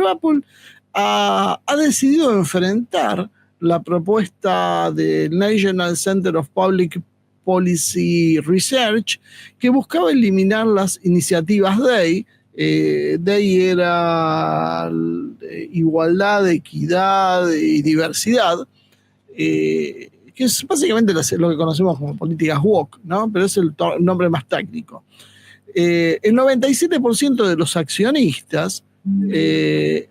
Pero Apple ha decidido enfrentar la propuesta del National Center of Public Policy Research, que buscaba eliminar las iniciativas DEI. DEI era igualdad, equidad y diversidad, que es básicamente lo que conocemos como políticas woke, ¿no? Pero es el nombre más técnico. El 97% de los accionistas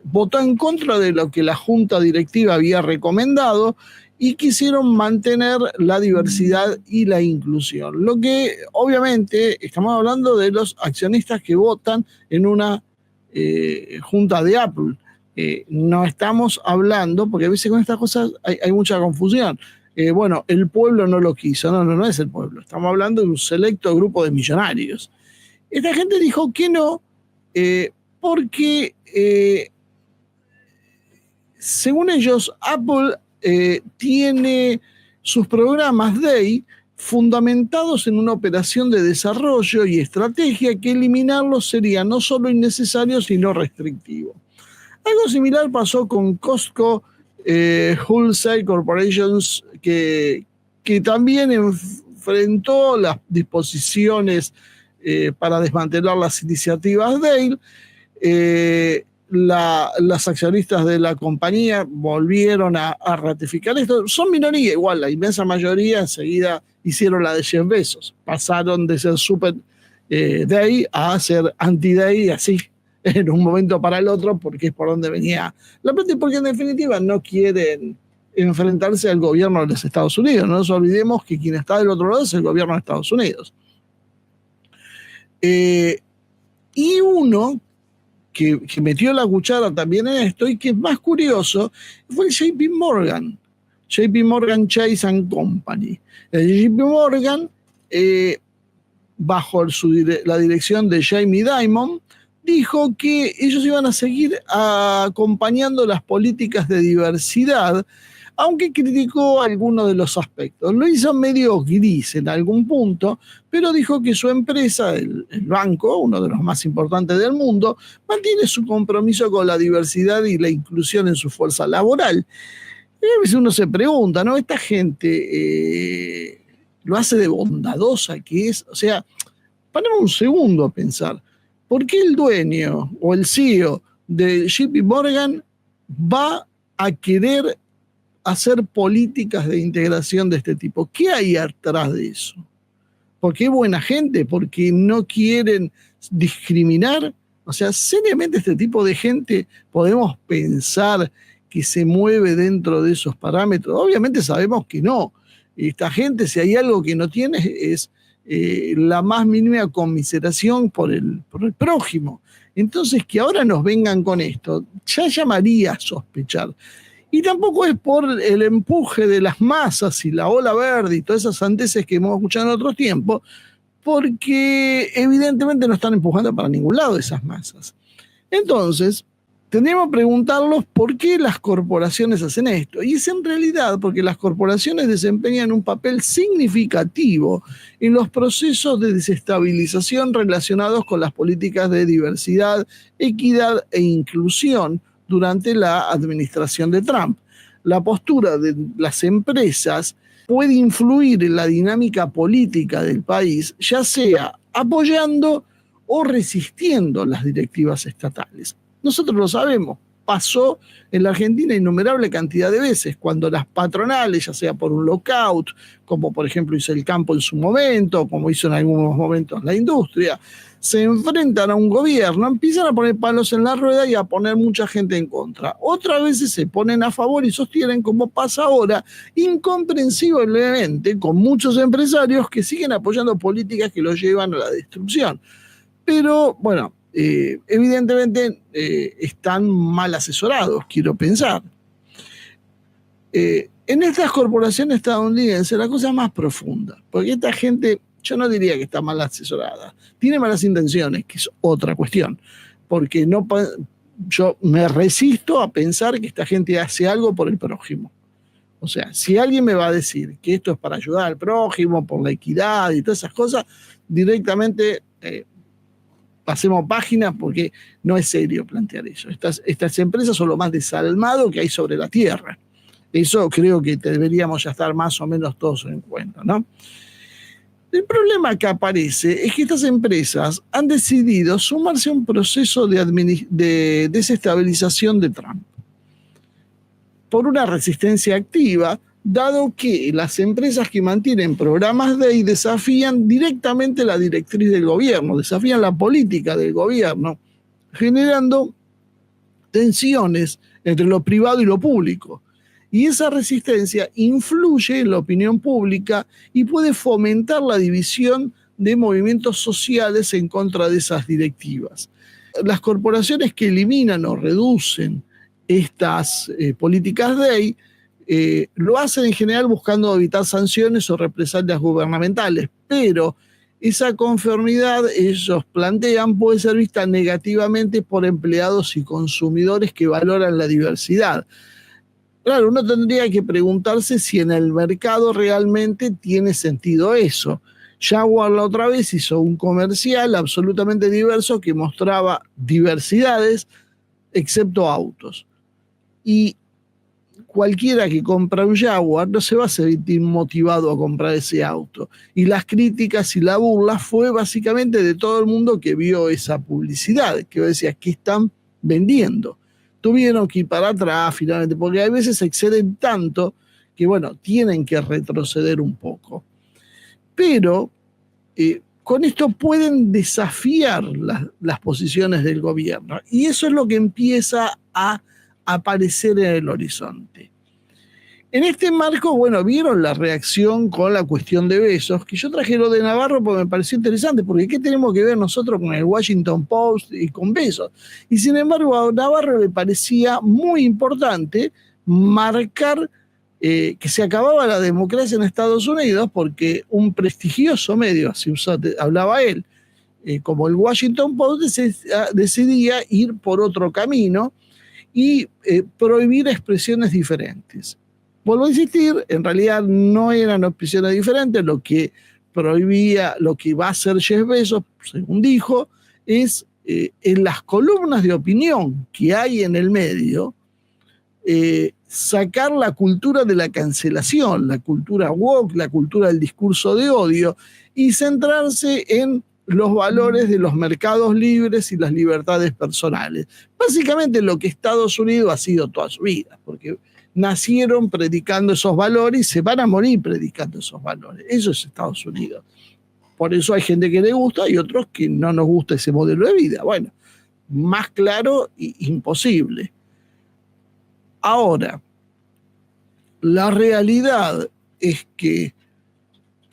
votó en contra de lo que la junta directiva había recomendado y quisieron mantener la diversidad y la inclusión. Lo que obviamente estamos hablando de los accionistas que votan en una junta de Apple. No estamos hablando, porque a veces con estas cosas hay mucha confusión. Bueno, el pueblo no lo quiso. No es el pueblo. Estamos hablando de un selecto grupo de millonarios. Esta gente dijo que no, porque según ellos, Apple tiene sus programas DEI fundamentados en una operación de desarrollo y estrategia que eliminarlos sería no solo innecesario, sino restrictivo. Algo similar pasó con Costco Wholesale Corporations, que también enfrentó las disposiciones para desmantelar las iniciativas DEI. Las accionistas de la compañía volvieron a ratificar esto. Son minoría, igual, la inmensa mayoría enseguida hicieron la de Jeff Bezos. Pasaron de ser super DEI a ser anti-DEI, así, en un momento para el otro, porque es por donde venía la plata y porque en definitiva no quieren enfrentarse al gobierno de los Estados Unidos. No nos olvidemos que quien está del otro lado es el gobierno de Estados Unidos. Y uno que metió la cuchara también en esto y que es más curioso fue el JP Morgan Chase & Company. El JP Morgan, bajo la dirección de Jamie Dimon, dijo que ellos iban a seguir acompañando las políticas de diversidad, aunque criticó algunos de los aspectos. Lo hizo medio gris en algún punto, pero dijo que su empresa, el banco, uno de los más importantes del mundo, mantiene su compromiso con la diversidad y la inclusión en su fuerza laboral. Y a veces uno se pregunta, ¿no? Esta gente lo hace de bondadosa que es. O sea, paremos un segundo a pensar. ¿Por qué el dueño o el CEO de JP Morgan va a querer hacer políticas de integración de este tipo? ¿Qué hay atrás de eso? ¿Porque es buena gente? ¿Porque no quieren discriminar? O sea, seriamente este tipo de gente podemos pensar que se mueve dentro de esos parámetros. Obviamente sabemos que no. Esta gente, si hay algo que no tiene, es la más mínima conmiseración por el prójimo. Entonces, que ahora nos vengan con esto, ya llamaría a sospechar. Y tampoco es por el empuje de las masas y la ola verde y todas esas sandeces que hemos escuchado en otros tiempos, porque evidentemente no están empujando para ningún lado esas masas. Entonces, tendríamos que preguntarnos por qué las corporaciones hacen esto. Y es en realidad porque las corporaciones desempeñan un papel significativo en los procesos de desestabilización relacionados con las políticas de diversidad, equidad e inclusión durante la administración de Trump. La postura de las empresas puede influir en la dinámica política del país, ya sea apoyando o resistiendo las directivas estatales. Nosotros lo sabemos, pasó en la Argentina innumerable cantidad de veces, cuando las patronales, ya sea por un lockout, como por ejemplo hizo el campo en su momento, como hizo en algunos momentos la industria, se enfrentan a un gobierno, empiezan a poner palos en la rueda y a poner mucha gente en contra. Otras veces se ponen a favor y sostienen, como pasa ahora, incomprensiblemente, con muchos empresarios que siguen apoyando políticas que los llevan a la destrucción. Pero, bueno, evidentemente están mal asesorados, quiero pensar. En estas corporaciones estadounidenses la cosa es más profunda, porque esta gente, yo no diría que está mal asesorada, tiene malas intenciones, que es otra cuestión, porque yo me resisto a pensar que esta gente hace algo por el prójimo. O sea, si alguien me va a decir que esto es para ayudar al prójimo, por la equidad y todas esas cosas, directamente pasemos página porque no es serio plantear eso. Estas empresas son lo más desalmado que hay sobre la tierra. Eso creo que deberíamos ya estar más o menos todos en cuenta, ¿no? El problema que aparece es que estas empresas han decidido sumarse a un proceso de desestabilización de Trump por una resistencia activa, dado que las empresas que mantienen programas DEI desafían directamente la directriz del gobierno, desafían la política del gobierno, generando tensiones entre lo privado y lo público. Y esa resistencia influye en la opinión pública y puede fomentar la división de movimientos sociales en contra de esas directivas. Las corporaciones que eliminan o reducen estas políticas DEI lo hacen en general buscando evitar sanciones o represalias gubernamentales, pero esa conformidad, ellos plantean, puede ser vista negativamente por empleados y consumidores que valoran la diversidad. Claro, uno tendría que preguntarse si en el mercado realmente tiene sentido eso. Jaguar la otra vez hizo un comercial absolutamente diverso que mostraba diversidades, excepto autos. Y cualquiera que compra un Jaguar no se va a sentir motivado a comprar ese auto. Y las críticas y la burla fue básicamente de todo el mundo que vio esa publicidad, que decía, ¿qué están vendiendo? Tuvieron que ir para atrás finalmente, porque a veces exceden tanto que, bueno, tienen que retroceder un poco. Pero con esto pueden desafiar las posiciones del gobierno. Y eso es lo que empieza a aparecer en el horizonte. En este marco, bueno, vieron la reacción con la cuestión de Bezos, que yo traje lo de Navarro porque me pareció interesante, porque ¿qué tenemos que ver nosotros con el Washington Post y con Bezos? Y sin embargo, a Navarro le parecía muy importante marcar que se acababa la democracia en Estados Unidos porque un prestigioso medio, así hablaba él, como el Washington Post, decidía ir por otro camino y prohibir expresiones diferentes. Vuelvo a insistir, en realidad no eran expresiones diferentes, lo que prohibía, lo que va a hacer Jeff Bezos, según dijo, es en las columnas de opinión que hay en el medio, sacar la cultura de la cancelación, la cultura woke, la cultura del discurso de odio, y centrarse en los valores de los mercados libres y las libertades personales. Básicamente lo que Estados Unidos ha sido toda su vida, porque nacieron predicando esos valores y se van a morir predicando esos valores. Eso es Estados Unidos. Por eso hay gente que le gusta y otros que no nos gusta ese modelo de vida. Bueno, más claro imposible. Ahora, la realidad es que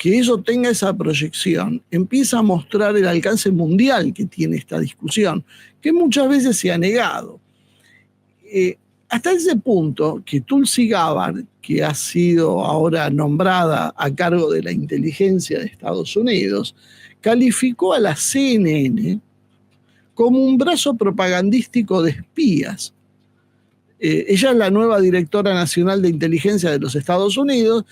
eso tenga esa proyección empieza a mostrar el alcance mundial que tiene esta discusión, que muchas veces se ha negado. Hasta ese punto que Tulsi Gabbard, que ha sido ahora nombrada a cargo de la inteligencia de Estados Unidos, calificó a la CNN como un brazo propagandístico de espías. Ella es la nueva directora nacional de inteligencia de los Estados Unidos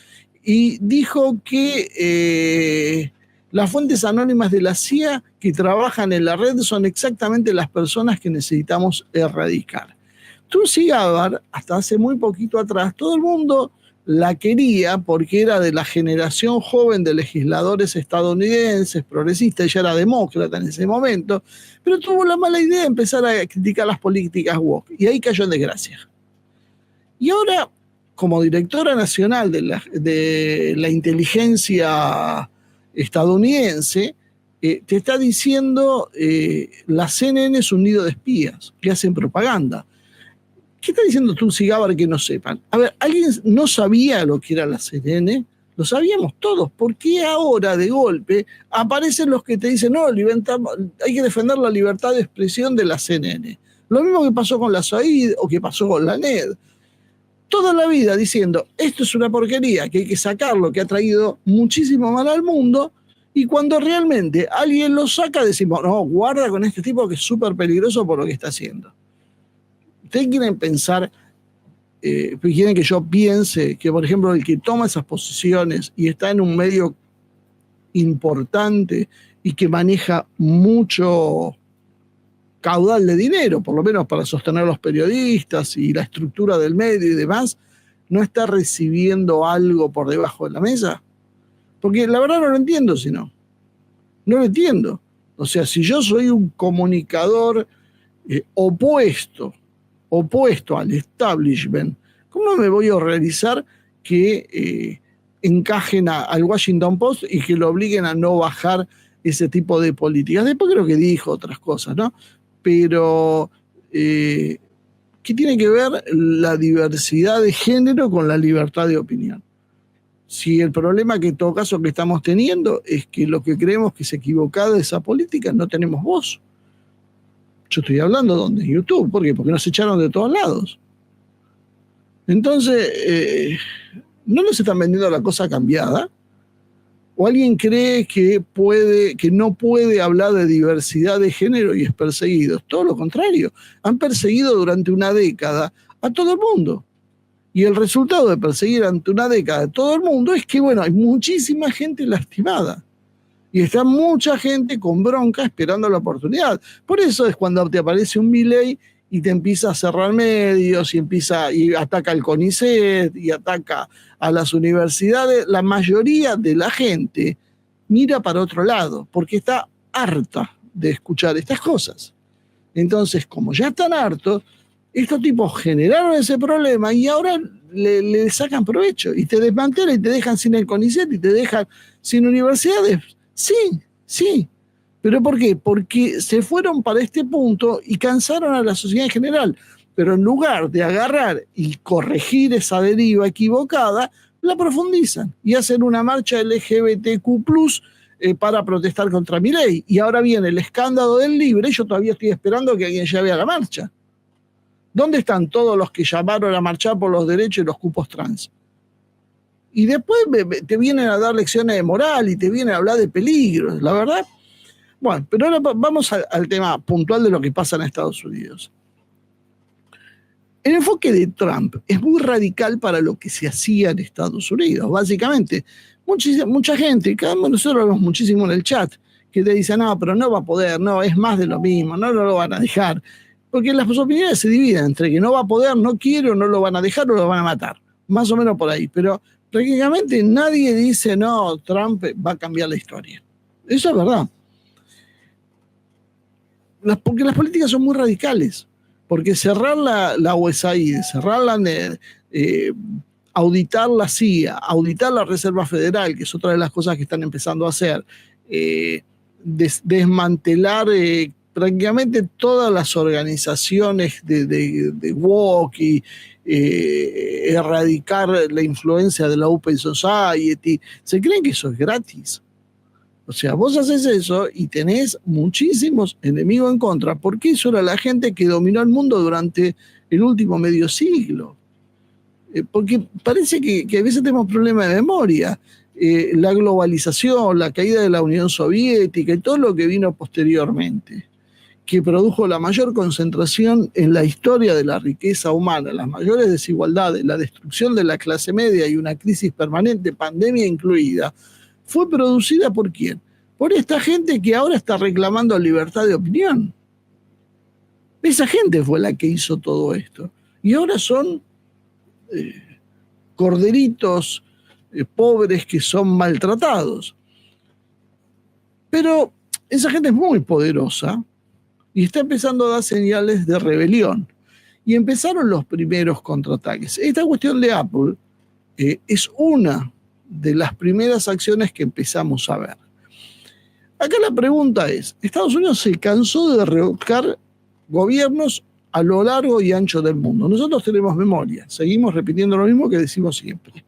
y dijo que las fuentes anónimas de la CIA que trabajan en la red son exactamente las personas que necesitamos erradicar. Tulsi Gabbard, hasta hace muy poquito atrás, todo el mundo la quería porque era de la generación joven de legisladores estadounidenses, progresistas, ella era demócrata en ese momento, pero tuvo la mala idea de empezar a criticar las políticas woke, y ahí cayó en desgracia. Y ahora, como directora nacional de la inteligencia estadounidense, te está diciendo la CNN es un nido de espías que hacen propaganda. ¿Qué está diciendo Tulsi Gabbard que no sepan? A ver, ¿alguien no sabía lo que era la CNN? Lo sabíamos todos. ¿Por qué ahora, de golpe, aparecen los que te dicen, no, hay que defender la libertad de expresión de la CNN? Lo mismo que pasó con la SAID o que pasó con la NED. Toda la vida diciendo, esto es una porquería, que hay que sacarlo, que ha traído muchísimo mal al mundo, y cuando realmente alguien lo saca, decimos, no, guarda con este tipo que es súper peligroso por lo que está haciendo. Ustedes quieren pensar, quieren que yo piense que, por ejemplo, el que toma esas posiciones y está en un medio importante y que maneja mucho caudal de dinero, por lo menos para sostener a los periodistas y la estructura del medio y demás, no está recibiendo algo por debajo de la mesa? Porque la verdad no lo entiendo, si no. No lo entiendo. O sea, si yo soy un comunicador opuesto al establishment, ¿cómo me voy a realizar que encajen al Washington Post y que lo obliguen a no bajar ese tipo de políticas? Después creo que dijo otras cosas, ¿no? Pero, ¿qué tiene que ver la diversidad de género con la libertad de opinión? Si el problema que en todo caso que estamos teniendo es que lo que creemos que es equivocada esa política, no tenemos voz. Yo estoy hablando ¿dónde? En YouTube. ¿Por qué? Porque nos echaron de todos lados. Entonces, ¿no nos están vendiendo la cosa cambiada? ¿O alguien cree que no puede hablar de diversidad de género y es perseguido? Es todo lo contrario. Han perseguido durante una década a todo el mundo. Y el resultado de perseguir durante una década a todo el mundo es que, bueno, hay muchísima gente lastimada. Y está mucha gente con bronca esperando la oportunidad. Por eso es cuando te aparece un Milei y te empieza a cerrar medios y ataca al CONICET y ataca a las universidades. La mayoría de la gente mira para otro lado porque está harta de escuchar estas cosas. Entonces, como ya están hartos, estos tipos generaron ese problema y ahora le sacan provecho y te desmantelan y te dejan sin el CONICET y te dejan sin universidades. Sí. ¿Pero por qué? Porque se fueron para este punto y cansaron a la sociedad en general. Pero en lugar de agarrar y corregir esa deriva equivocada, la profundizan y hacen una marcha LGBTQ+, para protestar contra Milei. Y ahora viene el escándalo del Libre y yo todavía estoy esperando que alguien lleve a la marcha. ¿Dónde están todos los que llamaron a marchar por los derechos y los cupos trans? Y después te vienen a dar lecciones de moral y te vienen a hablar de peligros, la verdad. Bueno, pero ahora vamos al tema puntual de lo que pasa en Estados Unidos. El enfoque de Trump es muy radical para lo que se hacía en Estados Unidos, básicamente. Mucha gente, cada uno de nosotros vemos muchísimo en el chat, que te dice, no, pero no va a poder, no, es más de lo mismo, no lo van a dejar. Porque las opiniones se dividen entre que no va a poder, no quiere, o no lo van a dejar o lo van a matar. Más o menos por ahí. Pero prácticamente nadie dice, no, Trump va a cambiar la historia. Eso es verdad. Porque las políticas son muy radicales. Porque cerrar la USAID, auditar la CIA, auditar la Reserva Federal, que es otra de las cosas que están empezando a hacer, desmantelar prácticamente todas las organizaciones de woke y erradicar la influencia de la Open Society. ¿Se creen que eso es gratis? O sea, vos haces eso y tenés muchísimos enemigos en contra, porque eso era la gente que dominó el mundo durante el último medio siglo. Porque parece que a veces tenemos problemas de memoria. La globalización, la caída de la Unión Soviética y todo lo que vino posteriormente, que produjo la mayor concentración en la historia de la riqueza humana, las mayores desigualdades, la destrucción de la clase media y una crisis permanente, pandemia incluida, fue producida ¿por quién? Por esta gente que ahora está reclamando libertad de opinión. Esa gente fue la que hizo todo esto. Y ahora son corderitos pobres que son maltratados. Pero esa gente es muy poderosa y está empezando a dar señales de rebelión. Y empezaron los primeros contraataques. Esta cuestión de Apple es una de las primeras acciones que empezamos a ver. Acá la pregunta es, Estados Unidos se cansó de derrocar gobiernos a lo largo y ancho del mundo. Nosotros tenemos memoria, seguimos repitiendo lo mismo que decimos siempre.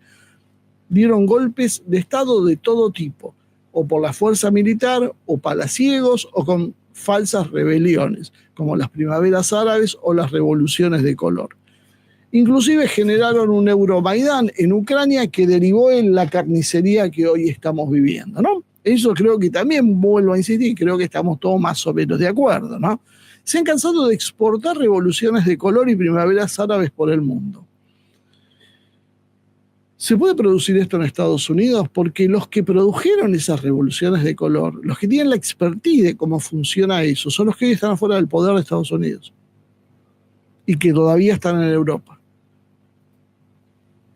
Dieron golpes de Estado de todo tipo, o por la fuerza militar, o palaciegos, o con falsas rebeliones, como las primaveras árabes o las revoluciones de color. Inclusive generaron un Euromaidán en Ucrania que derivó en la carnicería que hoy estamos viviendo, ¿no? Eso creo que también, vuelvo a insistir, creo que estamos todos más o menos de acuerdo, ¿no? Se han cansado de exportar revoluciones de color y primaveras árabes por el mundo. ¿Se puede producir esto en Estados Unidos? Porque los que produjeron esas revoluciones de color, los que tienen la expertise de cómo funciona eso, son los que hoy están afuera del poder de Estados Unidos y que todavía están en Europa.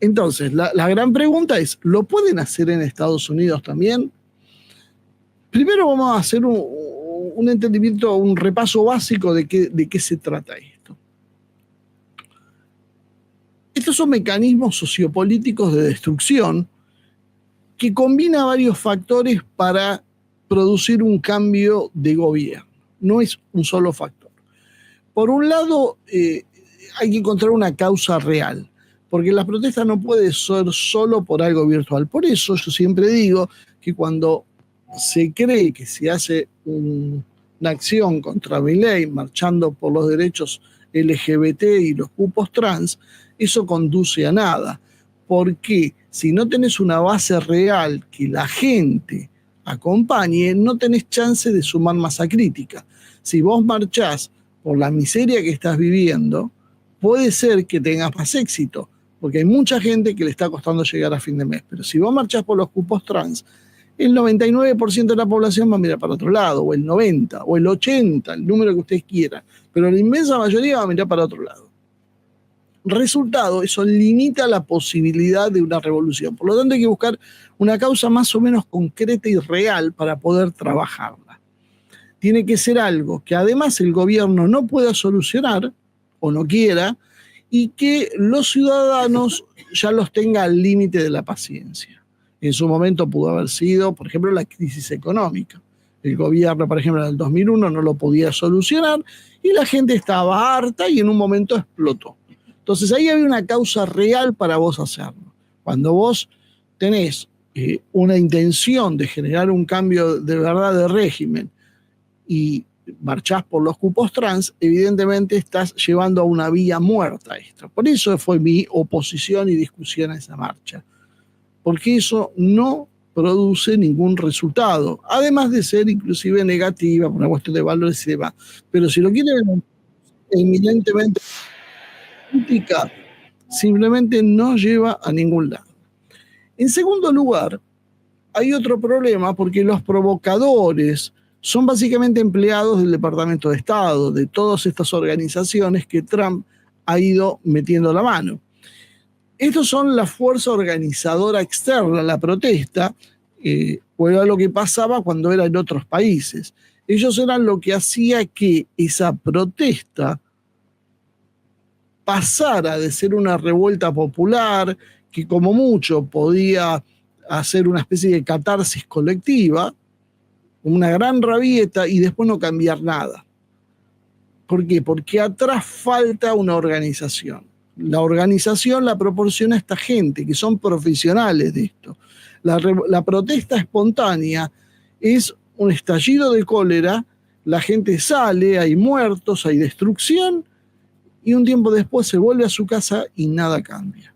Entonces, la gran pregunta es, ¿lo pueden hacer en Estados Unidos también? Primero vamos a hacer un entendimiento, un repaso básico de qué se trata esto. Estos son mecanismos sociopolíticos de destrucción que combina varios factores para producir un cambio de gobierno. No es un solo factor. Por un lado, hay que encontrar una causa real, porque la protesta no puede ser solo por algo virtual. Por eso yo siempre digo que cuando se cree que se hace una acción contra Milei marchando por los derechos LGBT y los cupos trans, eso conduce a nada. Porque si no tenés una base real que la gente acompañe, no tenés chance de sumar masa crítica. Si vos marchás por la miseria que estás viviendo, puede ser que tengas más éxito, porque hay mucha gente que le está costando llegar a fin de mes. Pero si vos marchás por los cupos trans, el 99% de la población va a mirar para otro lado, o el 90%, o el 80%, el número que ustedes quieran. Pero la inmensa mayoría va a mirar para otro lado. Resultado, eso limita la posibilidad de una revolución. Por lo tanto, hay que buscar una causa más o menos concreta y real para poder trabajarla. Tiene que ser algo que además el gobierno no pueda solucionar o no quiera y que los ciudadanos ya los tenga al límite de la paciencia. En su momento pudo haber sido, por ejemplo, la crisis económica. El gobierno, por ejemplo, en el 2001 no lo podía solucionar y la gente estaba harta y en un momento explotó. Entonces ahí había una causa real para vos hacerlo. Cuando vos tenés una intención de generar un cambio de verdad de régimen y marchás por los cupos trans, evidentemente estás llevando a una vía muerta esto. Por eso fue mi oposición y discusión a esa marcha. Porque eso no produce ningún resultado, además de ser inclusive negativa por una cuestión de valores y demás. Pero si lo quieren eminentemente política, simplemente no lleva a ningún lado. En segundo lugar, hay otro problema porque los provocadores son básicamente empleados del Departamento de Estado, de todas estas organizaciones que Trump ha ido metiendo la mano. Estos son la fuerza organizadora externa, la protesta, o era lo que pasaba cuando era en otros países. Ellos eran lo que hacía que esa protesta pasara de ser una revuelta popular, que como mucho podía hacer una especie de catarsis colectiva, una gran rabieta y después no cambiar nada. ¿Por qué? Porque atrás falta una organización. La organización la proporciona esta gente, que son profesionales de esto. La protesta espontánea es un estallido de cólera, la gente sale, hay muertos, hay destrucción, y un tiempo después se vuelve a su casa y nada cambia.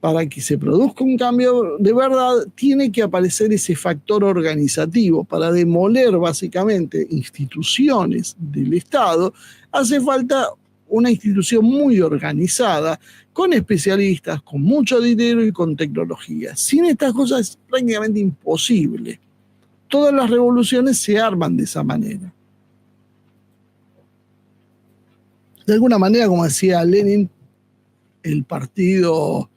Para que se produzca un cambio de verdad, tiene que aparecer ese factor organizativo. Para demoler básicamente instituciones del Estado, hace falta una institución muy organizada, con especialistas, con mucho dinero y con tecnología. Sin estas cosas es prácticamente imposible. Todas las revoluciones se arman de esa manera. De alguna manera, como decía Lenin, el partido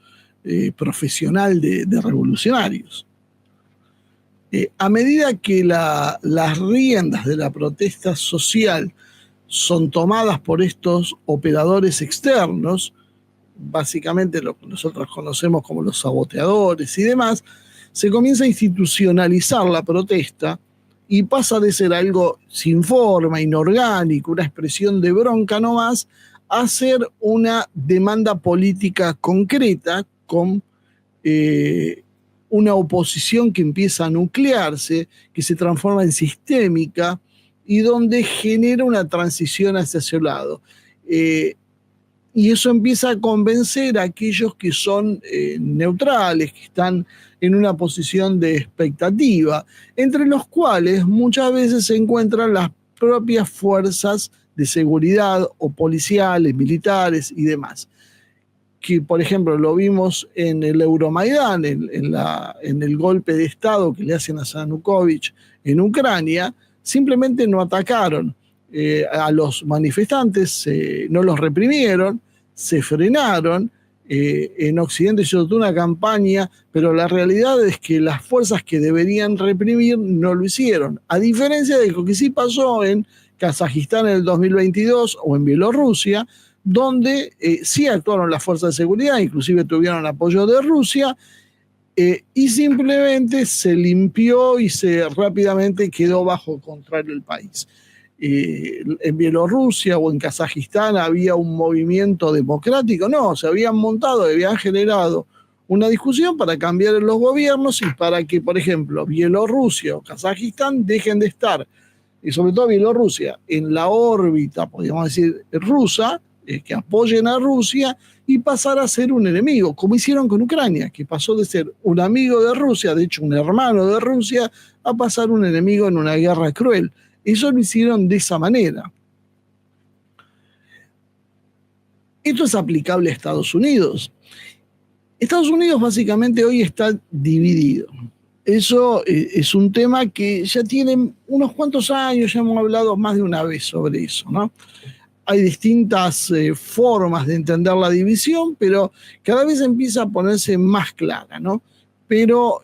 profesional de revolucionarios. A medida que las riendas de la protesta social son tomadas por estos operadores externos, básicamente lo que nosotros conocemos como los saboteadores y demás, se comienza a institucionalizar la protesta y pasa de ser algo sin forma, inorgánico, una expresión de bronca nomás, a ser una demanda política concreta con una oposición que empieza a nuclearse, que se transforma en sistémica y donde genera una transición hacia ese lado. Y eso empieza a convencer a aquellos que son neutrales, que están en una posición de expectativa, entre los cuales muchas veces se encuentran las propias fuerzas de seguridad o policiales, militares y demás. que por ejemplo lo vimos en el Euromaidán, en el golpe de Estado que le hacen a Yanukovych en Ucrania, simplemente no atacaron a los manifestantes, no los reprimieron, se frenaron. En Occidente se trató una campaña, pero la realidad es que las fuerzas que deberían reprimir no lo hicieron. A diferencia de lo que sí pasó en Kazajistán en el 2022 o en Bielorrusia, donde sí actuaron las fuerzas de seguridad, inclusive tuvieron apoyo de Rusia, y simplemente se limpió y se rápidamente quedó bajo control el país. En Bielorrusia o en Kazajistán había un movimiento democrático, no, se habían montado, habían generado una discusión para cambiar los gobiernos y para que, por ejemplo, Bielorrusia o Kazajistán dejen de estar, y sobre todo Bielorrusia, en la órbita, podríamos decir, rusa, que apoyen a Rusia y pasar a ser un enemigo, como hicieron con Ucrania, que pasó de ser un amigo de Rusia, de hecho un hermano de Rusia, a pasar un enemigo en una guerra cruel. Eso lo hicieron de esa manera. Esto es aplicable a Estados Unidos. Estados Unidos básicamente hoy está dividido. Eso es un tema que ya tiene unos cuantos años, ya hemos hablado más de una vez sobre eso, ¿no? Hay distintas formas de entender la división, pero cada vez empieza a ponerse más clara, ¿no? Pero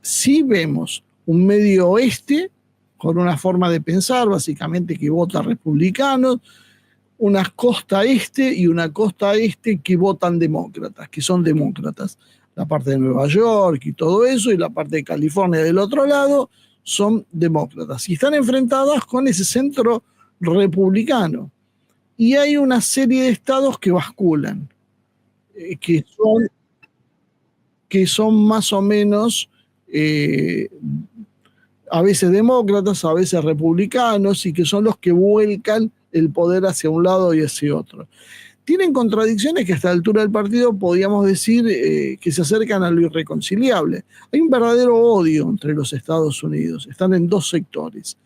sí vemos un medio oeste con una forma de pensar, básicamente que vota republicanos, una costa este y una costa este que votan demócratas, que son demócratas. La parte de Nueva York y todo eso, y la parte de California del otro lado, son demócratas. Y están enfrentadas con ese centro republicano. Y hay una serie de estados que basculan, que son más o menos a veces demócratas, a veces republicanos, y que son los que vuelcan el poder hacia un lado y hacia otro. Tienen contradicciones que a esta altura del partido podríamos decir que se acercan a lo irreconciliable. Hay un verdadero odio entre los Estados Unidos, están en dos sectores.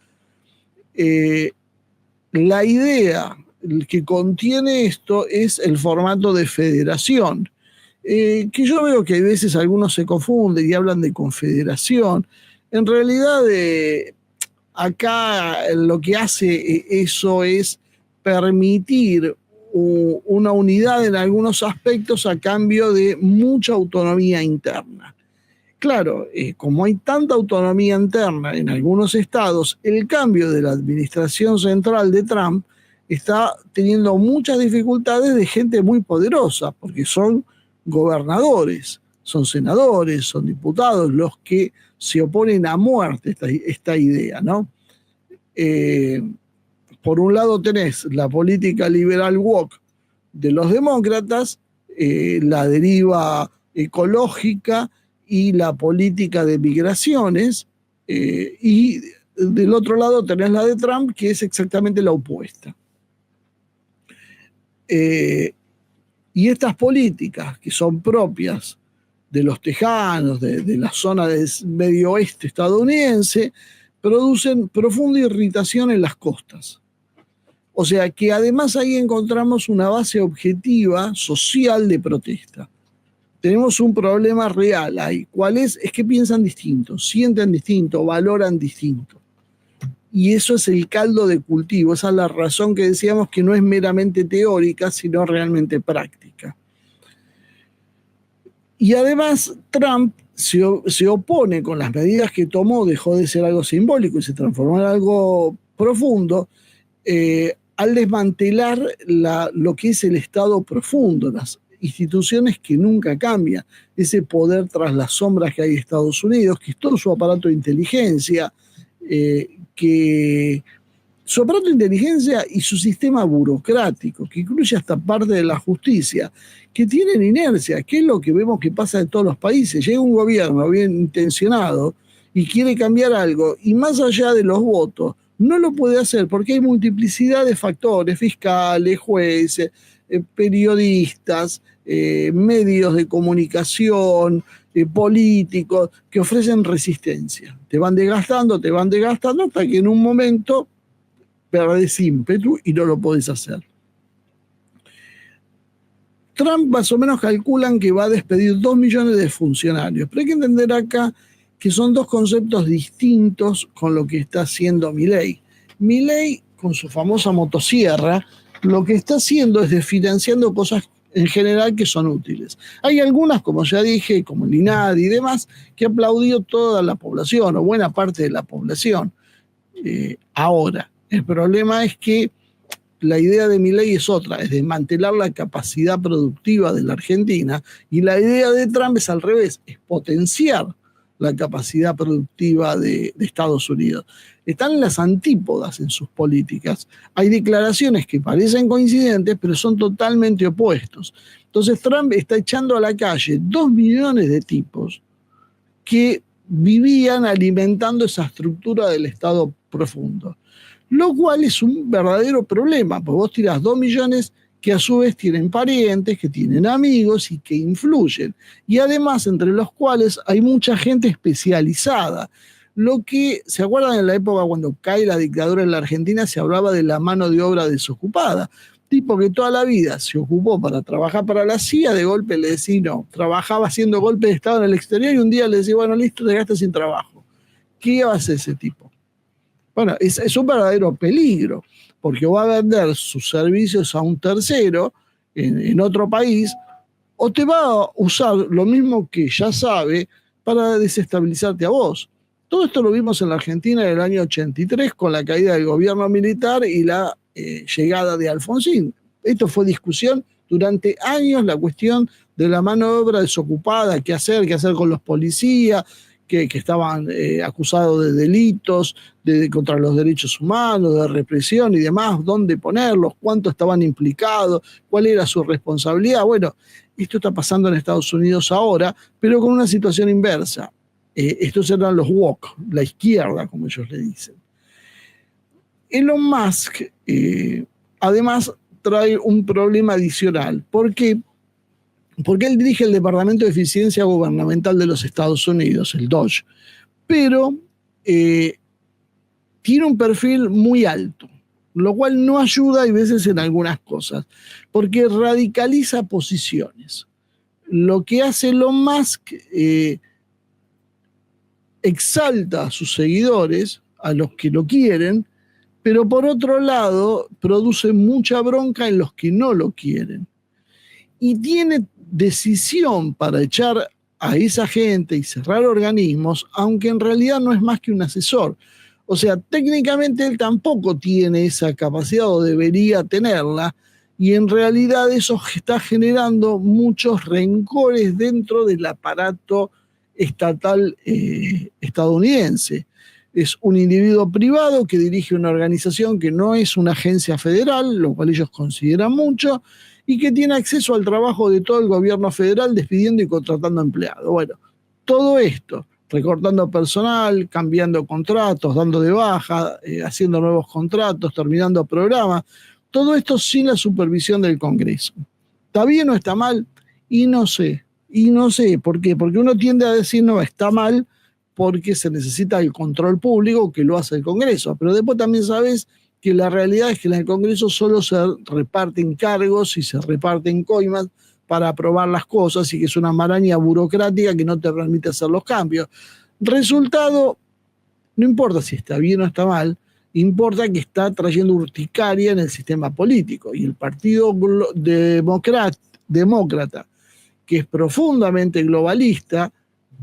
La idea que contiene esto es el formato de federación, que yo veo que a veces algunos se confunden y hablan de confederación. En realidad, acá lo que hace eso es permitir una unidad en algunos aspectos a cambio de mucha autonomía interna. Claro, como hay tanta autonomía interna en algunos estados, el cambio de la administración central de Trump está teniendo muchas dificultades de gente muy poderosa, porque son gobernadores, son senadores, son diputados los que se oponen a muerte esta idea, ¿no? Por un lado tenés la política liberal woke de los demócratas, la deriva ecológica y la política de migraciones, y del otro lado tenés la de Trump, que es exactamente la opuesta. Y estas políticas que son propias de los tejanos, de la zona del medio oeste estadounidense, producen profunda irritación en las costas. O sea que además ahí encontramos una base objetiva social de protesta. Tenemos un problema real ahí. ¿Cuál es? Es que piensan distinto, sienten distinto, valoran distinto. Y eso es el caldo de cultivo, esa es la razón que decíamos que no es meramente teórica, sino realmente práctica. Y además Trump se opone con las medidas que tomó, dejó de ser algo simbólico y se transformó en algo profundo, al desmantelar lo que es el Estado profundo, las instituciones que nunca cambian, ese poder tras las sombras que hay en Estados Unidos, que es todo su aparato de inteligencia, su aparato de inteligencia y su sistema burocrático, que incluye hasta parte de la justicia, que tienen inercia, que es lo que vemos que pasa en todos los países. Llega un gobierno bien intencionado y quiere cambiar algo, y más allá de los votos, no lo puede hacer porque hay multiplicidad de factores, fiscales, jueces, periodistas, medios de comunicación, políticos, que ofrecen resistencia. Te van desgastando hasta que en un momento perdés ímpetu y no lo podés hacer. Trump más o menos calculan que va a despedir 2 millones de funcionarios, pero hay que entender acá que son dos conceptos distintos con lo que está haciendo Milei. Milei, con su famosa motosierra, lo que está haciendo es desfinanciando cosas en general que son útiles. Hay algunas, como ya dije, como el INADI y demás, que ha aplaudido toda la población o buena parte de la población. Ahora, el problema es que la idea de Milei es otra, es desmantelar la capacidad productiva de la Argentina, y la idea de Trump es al revés, es potenciar la capacidad productiva de Estados Unidos. Están en las antípodas en sus políticas. Hay declaraciones que parecen coincidentes, pero son totalmente opuestos. Entonces Trump está echando a la calle 2 millones de tipos que vivían alimentando esa estructura del Estado profundo, lo cual es un verdadero problema, porque vos tirás 2 millones que a su vez tienen parientes, que tienen amigos y que influyen. Y además, entre los cuales hay mucha gente especializada. Lo que, ¿se acuerdan en la época cuando cae la dictadura en la Argentina? Se hablaba de la mano de obra desocupada. Tipo que toda la vida se ocupó para trabajar para la CIA, de golpe le decía no. Trabajaba haciendo golpe de Estado en el exterior y un día le decía, bueno, listo, te quedaste sin trabajo. ¿Qué va a hacer ese tipo? Bueno, es un verdadero peligro, porque va a vender sus servicios a un tercero en otro país, o te va a usar lo mismo que ya sabe para desestabilizarte a vos. Todo esto lo vimos en la Argentina en el año 83 con la caída del gobierno militar y la llegada de Alfonsín. Esto fue discusión durante años, la cuestión de la mano de obra desocupada, qué hacer con los policías, que estaban acusados de delitos contra los derechos humanos, de represión y demás, dónde ponerlos, cuánto estaban implicados, cuál era su responsabilidad. Bueno, esto está pasando en Estados Unidos ahora, pero con una situación inversa. Estos eran los woke, la izquierda, como ellos le dicen. Elon Musk, además, trae un problema adicional. ¿Por qué? Porque él dirige el Departamento de Eficiencia Gubernamental de los Estados Unidos, el DOGE, pero tiene un perfil muy alto, lo cual no ayuda a veces en algunas cosas, porque radicaliza posiciones. Lo que hace Elon Musk exalta a sus seguidores, a los que lo quieren, pero por otro lado produce mucha bronca en los que no lo quieren. Y tiene decisión para echar a esa gente y cerrar organismos, aunque en realidad no es más que un asesor. O sea, técnicamente él tampoco tiene esa capacidad o debería tenerla, y en realidad eso está generando muchos rencores dentro del aparato estatal estadounidense. Es un individuo privado que dirige una organización que no es una agencia federal, lo cual ellos consideran mucho, y que tiene acceso al trabajo de todo el gobierno federal despidiendo y contratando empleados. Bueno, todo esto, recortando personal, cambiando contratos, dando de baja, haciendo nuevos contratos, terminando programas, todo esto sin la supervisión del Congreso. ¿Está bien o está mal? Y no sé. ¿Por qué? Porque uno tiende a decir, no, está mal, porque se necesita el control público que lo hace el Congreso. Pero después también sabes que la realidad es que en el Congreso solo se reparten cargos y se reparten coimas para aprobar las cosas, y que es una maraña burocrática que no te permite hacer los cambios. Resultado, no importa si está bien o está mal, importa que está trayendo urticaria en el sistema político. Y el Partido Demócrata, que es profundamente globalista,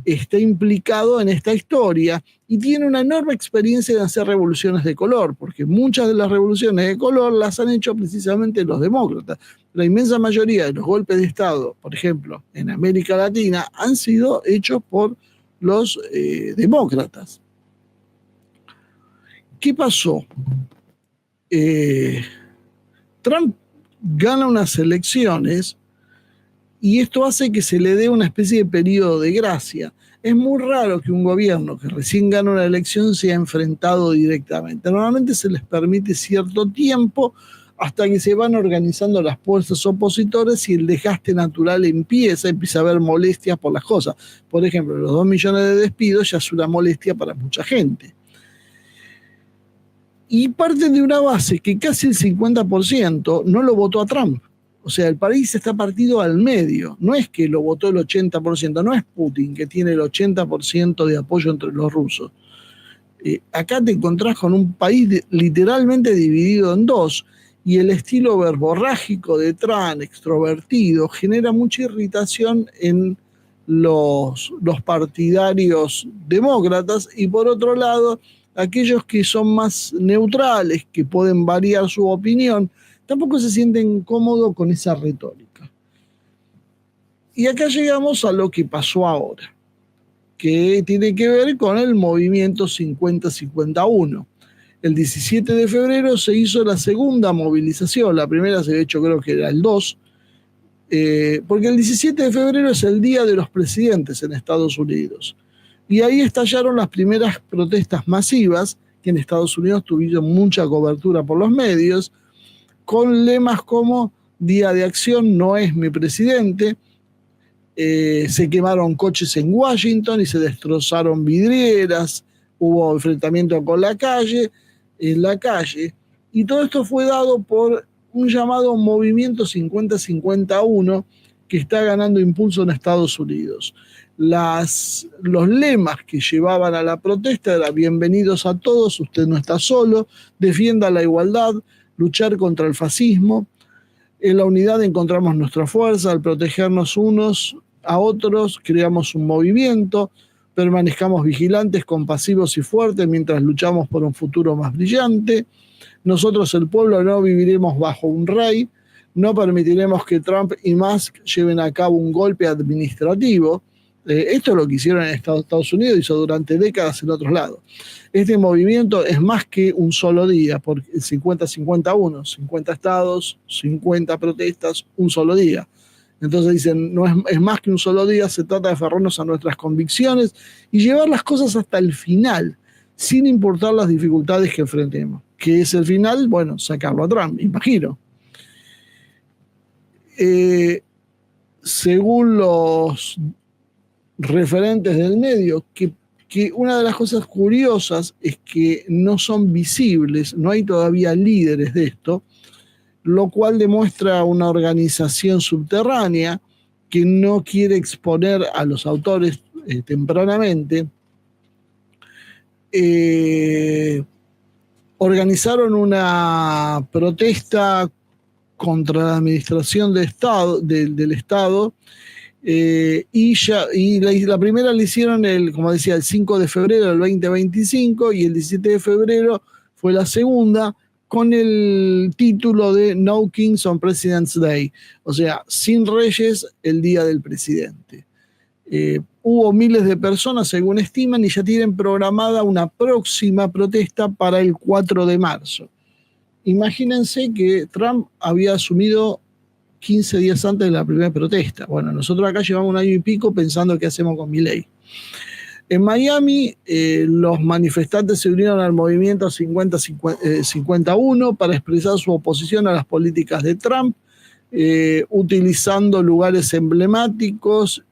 está implicado en esta historia y tiene una enorme experiencia en hacer revoluciones de color, porque muchas de las revoluciones de color las han hecho precisamente los demócratas. La inmensa mayoría de los golpes de Estado, por ejemplo, en América Latina, han sido hechos por los demócratas. ¿Qué pasó? Trump gana unas elecciones y esto hace que se le dé una especie de periodo de gracia. Es muy raro que un gobierno que recién gana una elección sea enfrentado directamente. Normalmente se les permite cierto tiempo hasta que se van organizando las fuerzas opositoras y el desgaste natural empieza a haber molestias por las cosas. Por ejemplo, los 2 millones de despidos ya es una molestia para mucha gente. Y parten de una base que casi el 50% no lo votó a Trump. O O sea, el país está partido al medio. No es que lo votó el 80%, no es Putin que tiene el 80% de apoyo entre los rusos. Acá te encontrás con un país literalmente dividido en dos, y el estilo verborrágico de Trump, extrovertido, genera mucha irritación en los partidarios demócratas, y por otro lado, aquellos que son más neutrales, que pueden variar su opinión, tampoco se sienten cómodos con esa retórica. Y acá llegamos a lo que pasó ahora, que tiene que ver con el movimiento 50-51. El 17 de febrero se hizo la segunda movilización, la primera se había hecho creo que era el 2, porque el 17 de febrero es el Día de los Presidentes en Estados Unidos. Y ahí estallaron las primeras protestas masivas, que en Estados Unidos tuvieron mucha cobertura por los medios, con lemas como Día de Acción no es mi presidente. Se quemaron coches en Washington y se destrozaron vidrieras, hubo enfrentamiento con la calle, en la calle, y todo esto fue dado por un llamado Movimiento 50-51 que está ganando impulso en Estados Unidos. Los lemas que llevaban a la protesta eran: bienvenidos a todos, usted no está solo, defienda la igualdad, luchar contra el fascismo, en la unidad encontramos nuestra fuerza, al protegernos unos a otros creamos un movimiento, permanezcamos vigilantes, compasivos y fuertes mientras luchamos por un futuro más brillante. Nosotros, el pueblo, no viviremos bajo un rey, no permitiremos que Trump y Musk lleven a cabo un golpe administrativo. Esto es lo que hicieron en Estados Unidos, hizo durante décadas en otros lados. Este movimiento es más que un solo día, porque 50-51, 50 estados, 50 protestas, un solo día. Entonces dicen, no es más que un solo día, se trata de aferrarnos a nuestras convicciones y llevar las cosas hasta el final, sin importar las dificultades que enfrentemos. ¿Qué es el final? Bueno, sacarlo a Trump, imagino. Según los referentes del medio, que una de las cosas curiosas es que no son visibles, no hay todavía líderes de esto, lo cual demuestra una organización subterránea que no quiere exponer a los autores tempranamente. Organizaron una protesta contra la administración del Estado, y la primera la hicieron como decía, el 5 de febrero del 2025, y el 17 de febrero fue la segunda, con el título de No Kings on President's Day, o sea, sin reyes el día del presidente. Hubo miles de personas, según estiman, y ya tienen programada una próxima protesta para el 4 de marzo. Imagínense que Trump había asumido 15 días antes de la primera protesta. Bueno, nosotros acá llevamos un año y pico pensando qué hacemos con Milei. En Miami, los manifestantes se unieron al movimiento 50-51 para expresar su oposición a las políticas de Trump, utilizando lugares emblemáticos.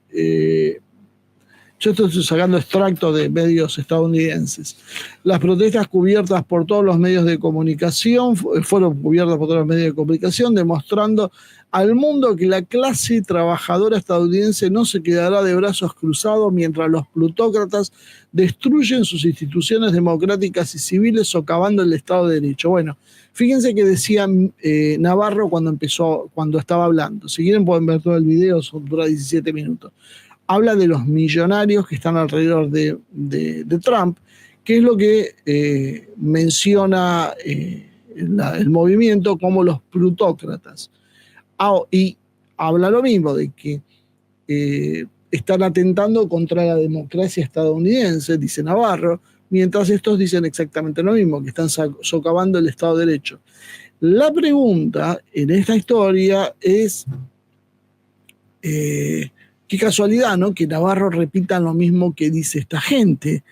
Yo estoy sacando extractos de medios estadounidenses. Las protestas cubiertas por todos los medios de comunicación, fueron cubiertas por todos los medios de comunicación, demostrando al mundo que la clase trabajadora estadounidense no se quedará de brazos cruzados mientras los plutócratas destruyen sus instituciones democráticas y civiles, socavando el Estado de Derecho. Bueno, fíjense que decía Navarro cuando estaba hablando. Si quieren pueden ver todo el video, dura 17 minutos. Habla de los millonarios que están alrededor de Trump, que es lo que menciona el movimiento como los plutócratas. Y habla lo mismo, de que están atentando contra la democracia estadounidense, dice Navarro, mientras estos dicen exactamente lo mismo, que están socavando el Estado de Derecho. La pregunta en esta historia es... qué casualidad, ¿no? Que Navarro repita lo mismo que dice esta gente.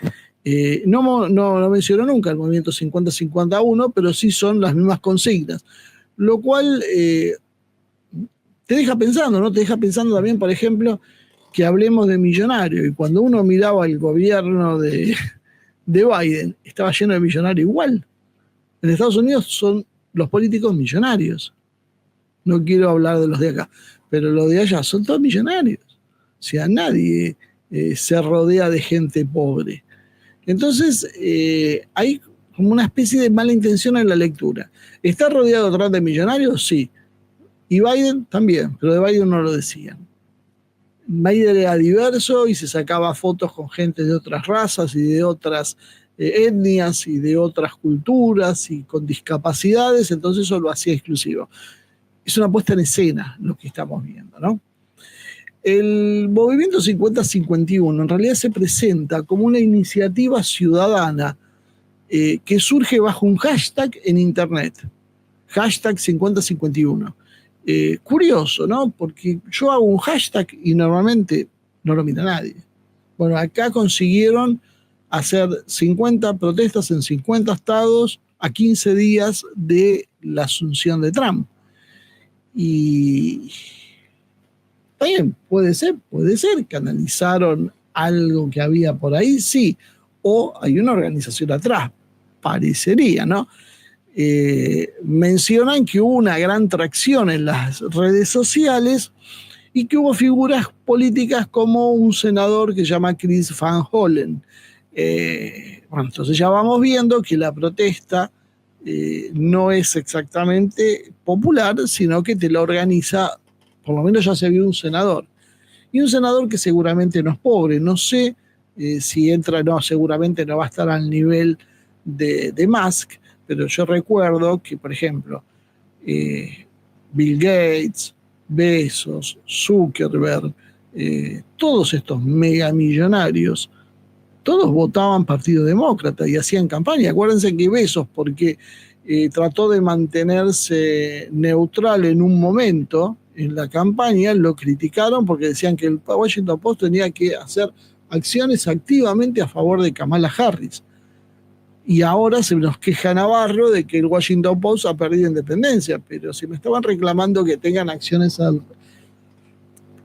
No mencionó nunca el movimiento 50-51, pero sí son las mismas consignas. Lo cual te deja pensando, ¿no? Te deja pensando también, por ejemplo, que hablemos de millonarios. Y cuando uno miraba el gobierno de Biden, estaba lleno de millonarios igual. En Estados Unidos son los políticos millonarios. no quiero hablar de los de acá, pero los de allá son todos millonarios. O sea, nadie se rodea de gente pobre. Entonces, hay como una especie de mala intención en la lectura. ¿Está rodeado Trump de millonarios? Sí. Y Biden también, pero de Biden no lo decían. Biden era diverso y se sacaba fotos con gente de otras razas y de otras etnias y de otras culturas y con discapacidades, entonces eso lo hacía exclusivo. Es una puesta en escena lo que estamos viendo, ¿no? El movimiento 50-51 en realidad se presenta como una iniciativa ciudadana que surge bajo un hashtag en internet, hashtag 5051. Curioso, ¿no? Porque yo hago un hashtag y normalmente no lo mira nadie. Bueno, acá consiguieron hacer 50 protestas en 50 estados a 15 días de la asunción de Trump. Y también puede ser que analizaron algo que había por ahí, sí, o hay una organización atrás, parecería, ¿no? Mencionan que hubo una gran tracción en las redes sociales y que hubo figuras políticas como un senador que se llama Chris Van Hollen. Bueno, entonces ya vamos viendo que la protesta no es exactamente popular, sino que te la organiza, por lo menos ya se vio un senador. Y un senador que seguramente no es pobre, no sé si entra, no, seguramente no va a estar al nivel de Musk, pero yo recuerdo que, por ejemplo, Bill Gates, Bezos, Zuckerberg, todos estos megamillonarios, todos votaban Partido Demócrata y hacían campaña. Acuérdense que Bezos, porque trató de mantenerse neutral en un momento en la campaña, lo criticaron porque decían que el Washington Post tenía que hacer acciones activamente a favor de Kamala Harris. Y ahora se nos queja Navarro de que el Washington Post ha perdido independencia, pero si me estaban reclamando que tengan acciones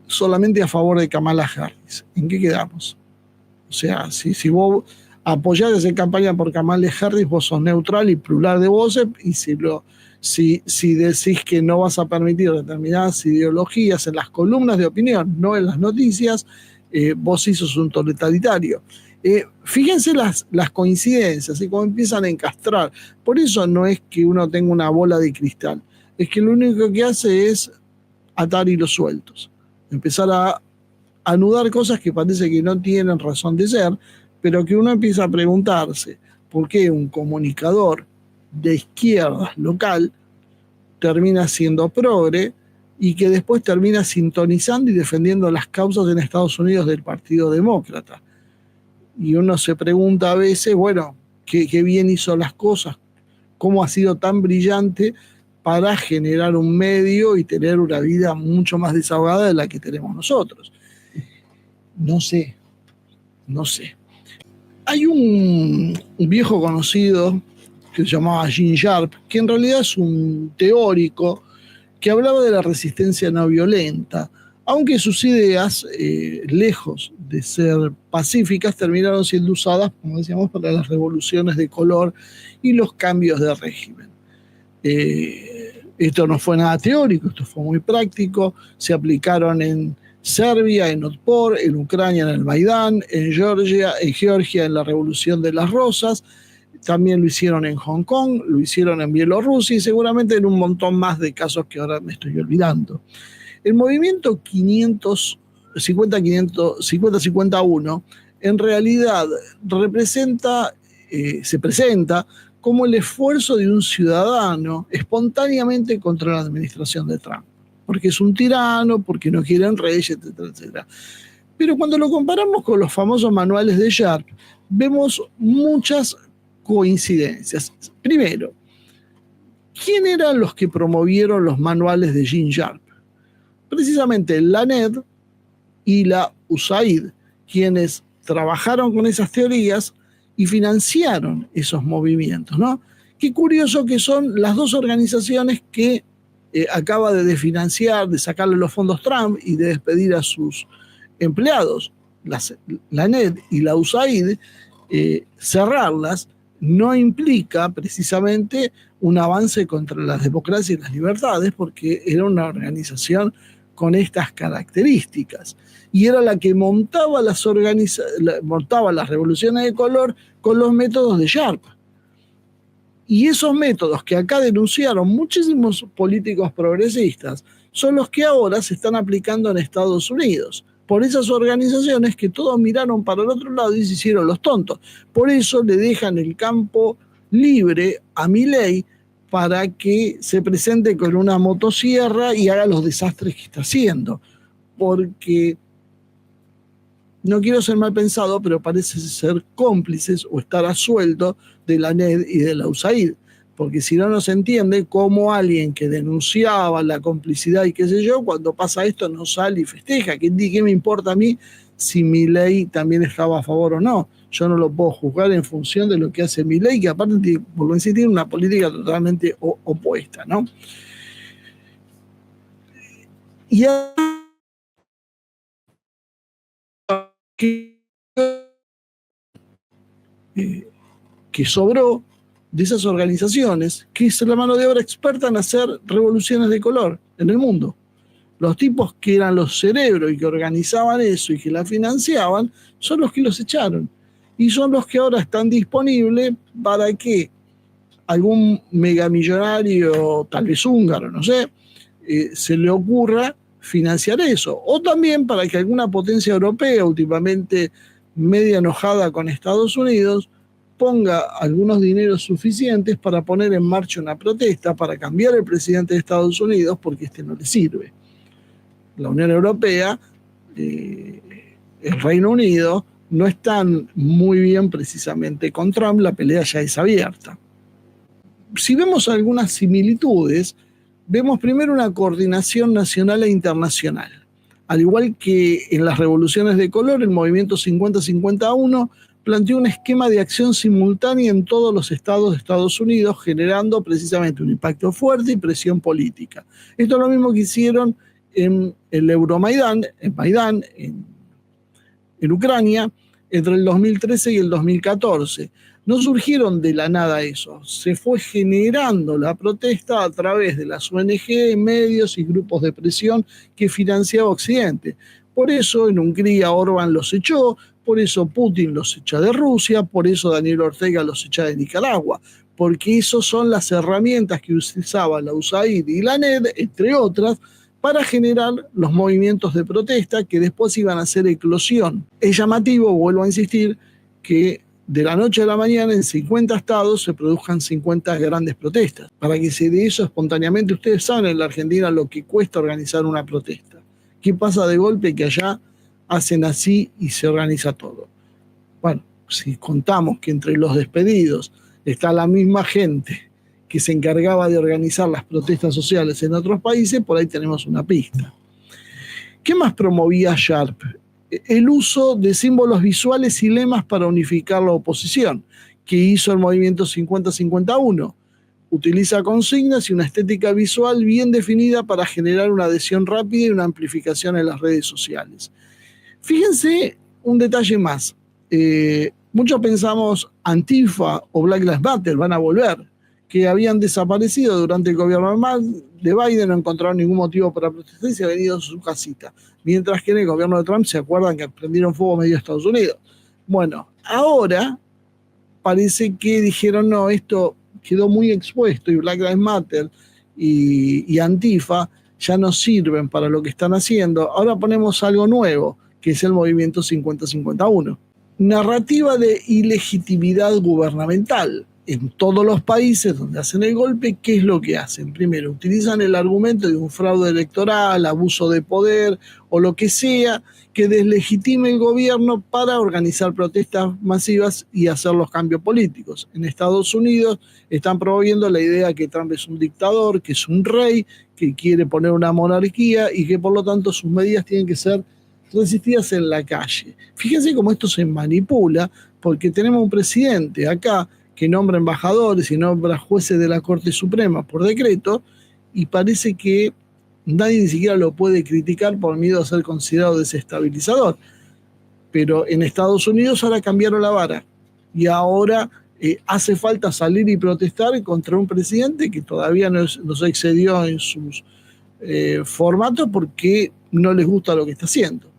solamente a favor de Kamala Harris, ¿en qué quedamos? O sea, si vos apoyás en campaña por Kamala Harris, vos sos neutral y plural de voces, y si decís que no vas a permitir determinadas ideologías en las columnas de opinión, no en las noticias, vos sí sos un totalitario. Fíjense las coincidencias y cómo empiezan a encastrar. Por eso no es que uno tenga una bola de cristal, es que lo único que hace es atar hilos sueltos, empezar a anudar cosas que parece que no tienen razón de ser, pero que uno empieza a preguntarse por qué un comunicador de izquierda local termina siendo progre y que después termina sintonizando y defendiendo las causas en Estados Unidos del Partido Demócrata. Y uno se pregunta a veces, bueno, qué bien hizo las cosas, cómo ha sido tan brillante para generar un medio y tener una vida mucho más desahogada de la que tenemos nosotros. No sé. Hay un viejo conocido que se llamaba Gene Sharp, que en realidad es un teórico que hablaba de la resistencia no violenta, aunque sus ideas, lejos de ser pacíficas, terminaron siendo usadas, como decíamos, para las revoluciones de color y los cambios de régimen. Esto no fue nada teórico, esto fue muy práctico, se aplicaron en Serbia, en Otpor, en Ucrania, en el Maidán, en Georgia en la Revolución de las Rosas, también lo hicieron en Hong Kong, lo hicieron en Bielorrusia y seguramente en un montón más de casos que ahora me estoy olvidando. El movimiento 50-51 en realidad se presenta como el esfuerzo de un ciudadano espontáneamente contra la administración de Trump, porque es un tirano, porque no quieren reyes, etcétera, etcétera. Pero cuando lo comparamos con los famosos manuales de Sharp, vemos muchas coincidencias. Primero, ¿quién eran los que promovieron los manuales de Gene Sharp? Precisamente la NED y la USAID, quienes trabajaron con esas teorías y financiaron esos movimientos, ¿no? Qué curioso que son las dos organizaciones que acaba de desfinanciar, de sacarle los fondos Trump y de despedir a sus empleados. La NED y la USAID, cerrarlas, no implica precisamente un avance contra las democracias y las libertades, porque era una organización con estas características. Y era la que montaba las revoluciones de color con los métodos de Sharp. Y esos métodos que acá denunciaron muchísimos políticos progresistas son los que ahora se están aplicando en Estados Unidos. Por esas organizaciones que todos miraron para el otro lado y se hicieron los tontos. Por eso le dejan el campo libre a Milei para que se presente con una motosierra y haga los desastres que está haciendo. Porque, no quiero ser mal pensado, pero parece ser cómplices o estar a sueldo de la ANED y de la USAID. Porque si no, no se entiende cómo alguien que denunciaba la complicidad y qué sé yo, cuando pasa esto no sale y festeja. ¿Qué me importa a mí si Milei también estaba a favor o no? Yo no lo puedo juzgar en función de lo que hace Milei, que aparte, por decir, tiene una política totalmente opuesta, ¿no? Y que sobró de esas organizaciones, que es la mano de obra experta en hacer revoluciones de color en el mundo. Los tipos que eran los cerebros y que organizaban eso y que la financiaban, son los que los echaron. Y son los que ahora están disponibles para que algún megamillonario, tal vez húngaro, no sé, se le ocurra financiar eso. O también para que alguna potencia europea, últimamente media enojada con Estados Unidos, ponga algunos dineros suficientes para poner en marcha una protesta, para cambiar el presidente de Estados Unidos, porque este no le sirve. La Unión Europea, el Reino Unido, no están muy bien precisamente con Trump, la pelea ya es abierta. Si vemos algunas similitudes, vemos primero una coordinación nacional e internacional. Al igual que en las revoluciones de color, el movimiento 50-51 planteó un esquema de acción simultánea en todos los estados de Estados Unidos, generando precisamente un impacto fuerte y presión política. Esto es lo mismo que hicieron en el Euromaidán, en Ucrania, entre el 2013 y el 2014. No surgieron de la nada eso, se fue generando la protesta a través de las ONG, medios y grupos de presión que financiaba Occidente. Por eso en Hungría Orbán los echó, por eso Putin los echa de Rusia, por eso Daniel Ortega los echa de Nicaragua, porque esas son las herramientas que usaba la USAID y la ANED, entre otras, para generar los movimientos de protesta que después iban a hacer eclosión. Es llamativo, vuelvo a insistir, que de la noche a la mañana en 50 estados se produzcan 50 grandes protestas. Para que se dé eso espontáneamente, ustedes saben en la Argentina lo que cuesta organizar una protesta. ¿Qué pasa de golpe que allá hacen así y se organiza todo? Bueno, si contamos que entre los despedidos está la misma gente que se encargaba de organizar las protestas sociales en otros países, por ahí tenemos una pista. ¿Qué más promovía Sharp? El uso de símbolos visuales y lemas para unificar la oposición, que hizo el movimiento 50-51. Utiliza consignas y una estética visual bien definida para generar una adhesión rápida y una amplificación en las redes sociales. Fíjense un detalle más. Muchos pensamos Antifa o Black Lives Matter van a volver, que habían desaparecido durante el gobierno de Biden, no encontraron ningún motivo para protestar y se han venido a su casita. Mientras que en el gobierno de Trump se acuerdan que prendieron fuego medio Estados Unidos. Bueno, ahora parece que dijeron, no, esto quedó muy expuesto y Black Lives Matter y Antifa ya no sirven para lo que están haciendo. Ahora ponemos algo nuevo, que es el movimiento 50-51. Narrativa de ilegitimidad gubernamental. En todos los países donde hacen el golpe, ¿qué es lo que hacen? Primero, utilizan el argumento de un fraude electoral, abuso de poder o lo que sea que deslegitime el gobierno para organizar protestas masivas y hacer los cambios políticos. En Estados Unidos están promoviendo la idea que Trump es un dictador, que es un rey, que quiere poner una monarquía y que por lo tanto sus medidas tienen que ser resistidas en la calle. Fíjense cómo esto se manipula, porque tenemos un presidente acá que nombra embajadores y nombra jueces de la Corte Suprema por decreto, y parece que nadie ni siquiera lo puede criticar por miedo a ser considerado desestabilizador. Pero en Estados Unidos ahora cambiaron la vara y ahora hace falta salir y protestar contra un presidente que todavía no se excedió en sus formatos porque no les gusta lo que está haciendo.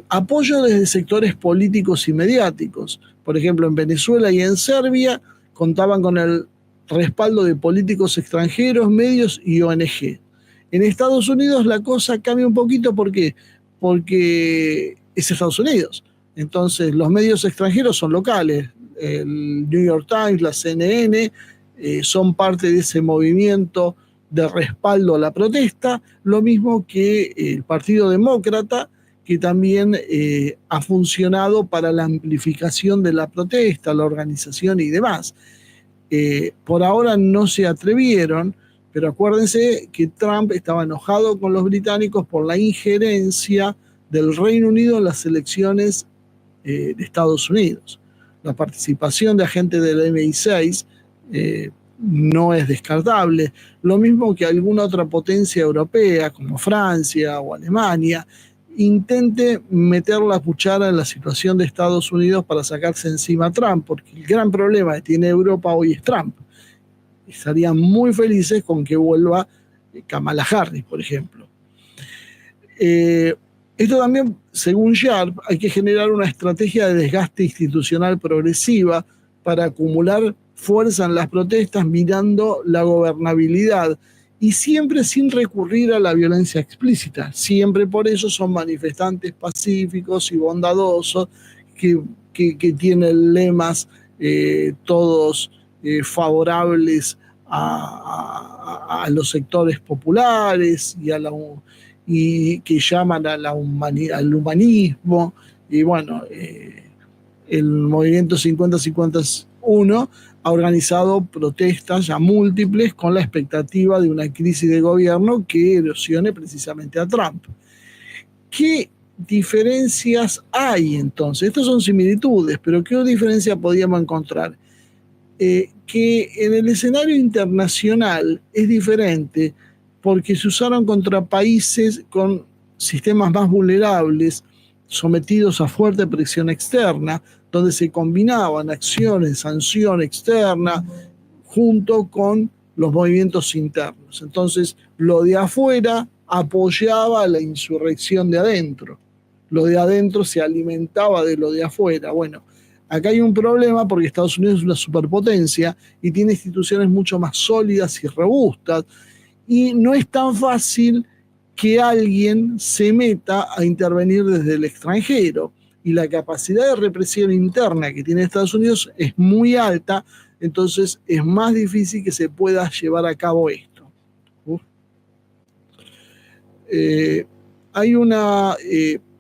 Apoyo desde sectores políticos y mediáticos. Por ejemplo, en Venezuela y en Serbia contaban con el respaldo de políticos extranjeros, medios y ONG. En Estados Unidos la cosa cambia un poquito, ¿por qué? Porque es Estados Unidos. Entonces los medios extranjeros son locales. El New York Times, la CNN, son parte de ese movimiento de respaldo a la protesta, lo mismo que el Partido Demócrata, que también ha funcionado para la amplificación de la protesta, la organización y demás. Por ahora no se atrevieron, pero acuérdense que Trump estaba enojado con los británicos por la injerencia del Reino Unido en las elecciones de Estados Unidos. La participación de agentes del MI6 no es descartable, lo mismo que alguna otra potencia europea como Francia o Alemania intente meter la cuchara en la situación de Estados Unidos para sacarse encima a Trump, porque el gran problema que tiene Europa hoy es Trump. Estarían muy felices con que vuelva Kamala Harris, por ejemplo. Esto también, según Sharp, hay que generar una estrategia de desgaste institucional progresiva para acumular fuerza en las protestas mirando la gobernabilidad y siempre sin recurrir a la violencia explícita. Siempre por eso son manifestantes pacíficos y bondadosos que tienen lemas todos favorables a los sectores populares y que llaman a al humanismo. Y bueno, el movimiento 50-51 ha organizado protestas ya múltiples con la expectativa de una crisis de gobierno que erosione precisamente a Trump. ¿Qué diferencias hay entonces? Estas son similitudes, pero ¿qué diferencia podríamos encontrar? Que en el escenario internacional es diferente porque se usaron contra países con sistemas más vulnerables, sometidos a fuerte presión externa, donde se combinaban acciones, sanción externa, junto con los movimientos internos. Entonces, lo de afuera apoyaba la insurrección de adentro. Lo de adentro se alimentaba de lo de afuera. Bueno, acá hay un problema porque Estados Unidos es una superpotencia y tiene instituciones mucho más sólidas y robustas, y no es tan fácil que alguien se meta a intervenir desde el extranjero. Y la capacidad de represión interna que tiene Estados Unidos es muy alta, entonces es más difícil que se pueda llevar a cabo esto. Hay una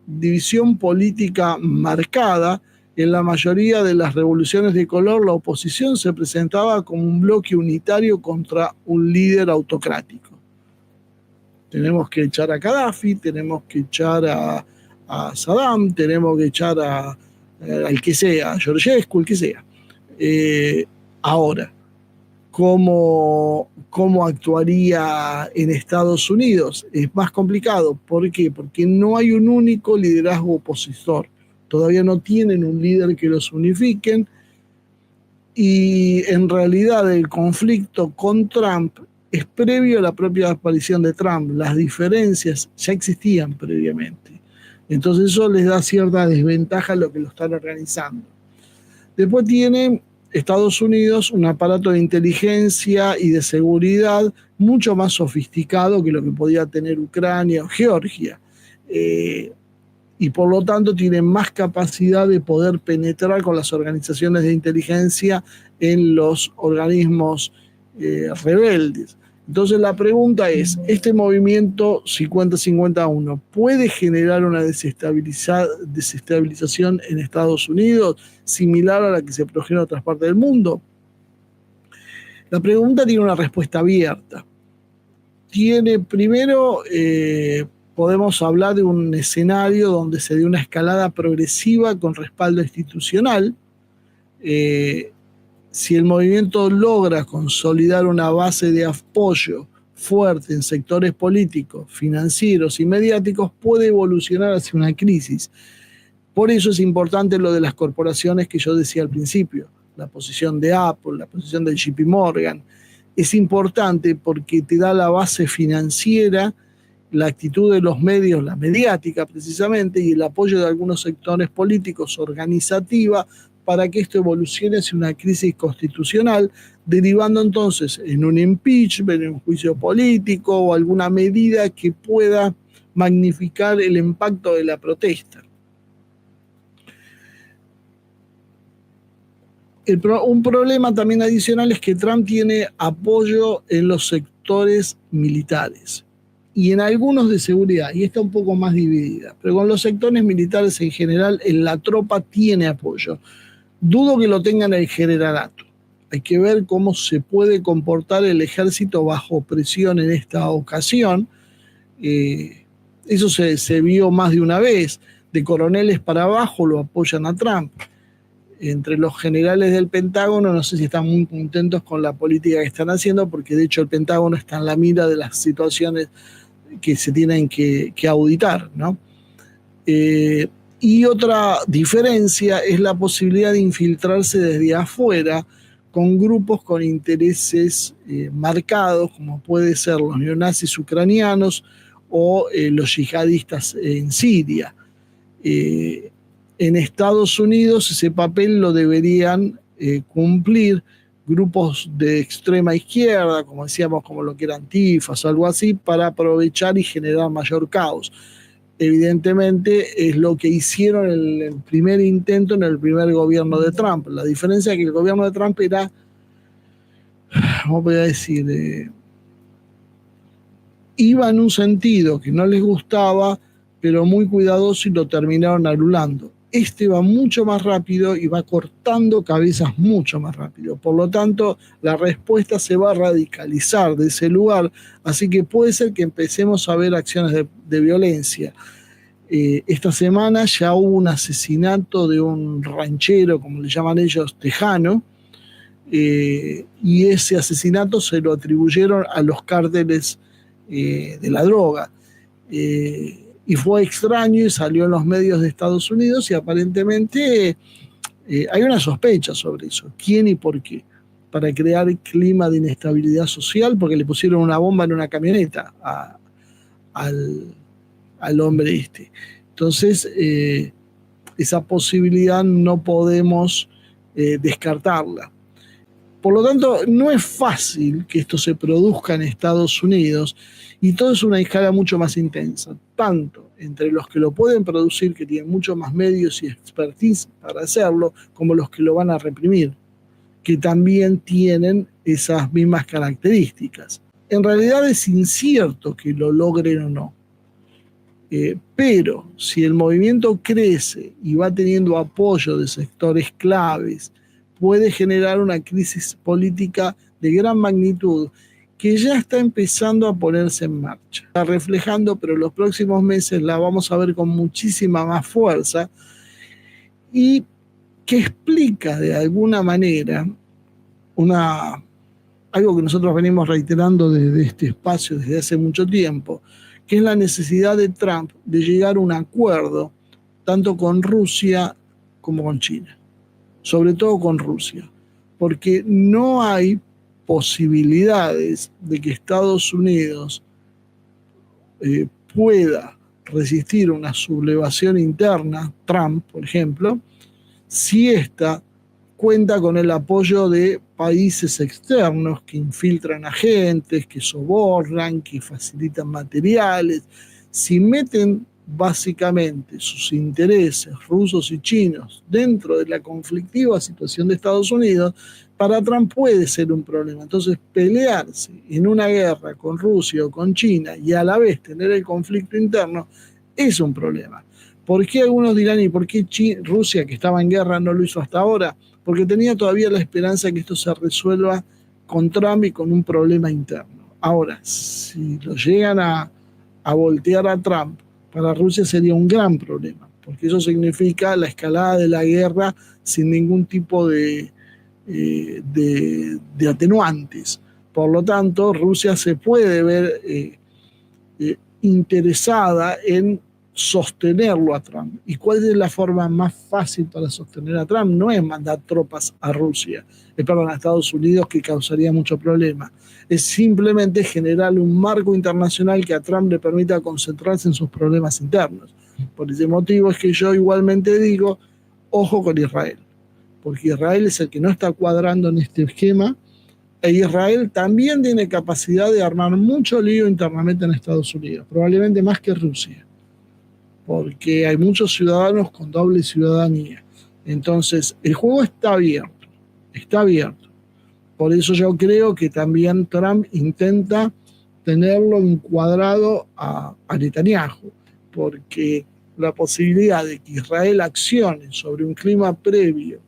división política marcada. En la mayoría de las revoluciones de color, la oposición se presentaba como un bloque unitario contra un líder autocrático. Tenemos que echar a Gaddafi, tenemos que echar a Saddam, tenemos que echar al que sea, a Georgescu, el que sea. Ahora, ¿cómo actuaría en Estados Unidos? Es más complicado. ¿Por qué? Porque no hay un único liderazgo opositor. Todavía no tienen un líder que los unifiquen, y en realidad el conflicto con Trump es previo a la propia aparición de Trump. Las diferencias ya existían previamente. Entonces eso les da cierta desventaja a lo que lo están organizando. Después tiene Estados Unidos un aparato de inteligencia y de seguridad mucho más sofisticado que lo que podía tener Ucrania o Georgia. Y por lo tanto tiene más capacidad de poder penetrar con las organizaciones de inteligencia en los organismos rebeldes. Entonces la pregunta es, ¿este movimiento 50-51 puede generar una desestabilización en Estados Unidos similar a la que se produjo en otras partes del mundo? La pregunta tiene una respuesta abierta. Primero, podemos hablar de un escenario donde se dé una escalada progresiva con respaldo institucional. Si el movimiento logra consolidar una base de apoyo fuerte en sectores políticos, financieros y mediáticos, puede evolucionar hacia una crisis. Por eso es importante lo de las corporaciones que yo decía al principio, la posición de Apple, la posición de JP Morgan. Es importante porque te da la base financiera, la actitud de los medios, la mediática precisamente, y el apoyo de algunos sectores políticos, organizativa, para que esto evolucione hacia una crisis constitucional, derivando entonces en un impeachment, en un juicio político o alguna medida que pueda magnificar el impacto de la protesta. Un problema también adicional es que Trump tiene apoyo en los sectores militares y en algunos de seguridad, y está un poco más dividida, pero con los sectores militares en general, en la tropa tiene apoyo. Dudo que lo tengan el generalato. Hay que ver cómo se puede comportar el ejército bajo presión en esta ocasión. Eso se vio más de una vez. De coroneles para abajo lo apoyan a Trump. Entre los generales del Pentágono no sé si están muy contentos con la política que están haciendo, porque de hecho el Pentágono está en la mira de las situaciones que se tienen que auditar, ¿no? Y otra diferencia es la posibilidad de infiltrarse desde afuera con grupos con intereses marcados, como puede ser los neonazis ucranianos o los yihadistas en Siria. En Estados Unidos ese papel lo deberían cumplir grupos de extrema izquierda, como decíamos, como lo que eran Antifas o algo así, para aprovechar y generar mayor caos. Evidentemente es lo que hicieron en el primer intento, en el primer gobierno de Trump. La diferencia es que el gobierno de Trump era, ¿cómo voy a decir? Iba en un sentido que no les gustaba, pero muy cuidadoso, y lo terminaron anulando. Este va mucho más rápido y va cortando cabezas mucho más rápido. Por lo tanto, la respuesta se va a radicalizar de ese lugar, así que puede ser que empecemos a ver acciones de violencia. Esta semana ya hubo un asesinato de un ranchero, como le llaman ellos, tejano, y ese asesinato se lo atribuyeron a los cárteles de la droga. Y fue extraño y salió en los medios de Estados Unidos, y aparentemente hay una sospecha sobre eso. ¿Quién y por qué? Para crear clima de inestabilidad social, porque le pusieron una bomba en una camioneta al hombre este. Entonces, esa posibilidad no podemos descartarla. Por lo tanto, no es fácil que esto se produzca en Estados Unidos, y todo es una escala mucho más intensa, tanto entre los que lo pueden producir, que tienen mucho más medios y expertise para hacerlo, como los que lo van a reprimir, que también tienen esas mismas características. En realidad es incierto que lo logren o no. Pero si el movimiento crece y va teniendo apoyo de sectores claves, puede generar una crisis política de gran magnitud que ya está empezando a ponerse en marcha. Está reflejando, pero en los próximos meses la vamos a ver con muchísima más fuerza, y que explica de alguna manera algo que nosotros venimos reiterando desde este espacio desde hace mucho tiempo, que es la necesidad de Trump de llegar a un acuerdo tanto con Rusia como con China, sobre todo con Rusia, porque no hay posibilidades de que Estados Unidos pueda resistir una sublevación interna, Trump, por ejemplo, si ésta cuenta con el apoyo de países externos que infiltran agentes, que sobornan, que facilitan materiales. Si meten básicamente sus intereses rusos y chinos dentro de la conflictiva situación de Estados Unidos, para Trump puede ser un problema. Entonces, pelearse en una guerra con Rusia o con China y a la vez tener el conflicto interno es un problema. ¿Por qué algunos dirán, y por qué Rusia, que estaba en guerra, no lo hizo hasta ahora? Porque tenía todavía la esperanza de que esto se resuelva con Trump y con un problema interno. Ahora, si lo llegan a voltear a Trump, para Rusia sería un gran problema, porque eso significa la escalada de la guerra sin ningún tipo de atenuantes. Por lo tanto, Rusia se puede ver interesada en sostenerlo a Trump. ¿Y cuál es la forma más fácil para sostener a Trump? No es mandar tropas a Rusia, a Estados Unidos, que causaría mucho problema. Es simplemente generar un marco internacional que a Trump le permita concentrarse en sus problemas internos. Por ese motivo es que yo igualmente digo, ojo con Israel, porque Israel es el que no está cuadrando en este esquema, e Israel también tiene capacidad de armar mucho lío internamente en Estados Unidos, probablemente más que Rusia, porque hay muchos ciudadanos con doble ciudadanía. Entonces, el juego está abierto, está abierto. Por eso yo creo que también Trump intenta tenerlo encuadrado a Netanyahu, porque la posibilidad de que Israel accione sobre un clima previo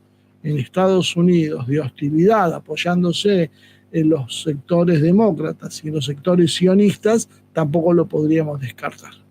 en Estados Unidos de hostilidad, apoyándose en los sectores demócratas y en los sectores sionistas, tampoco lo podríamos descartar.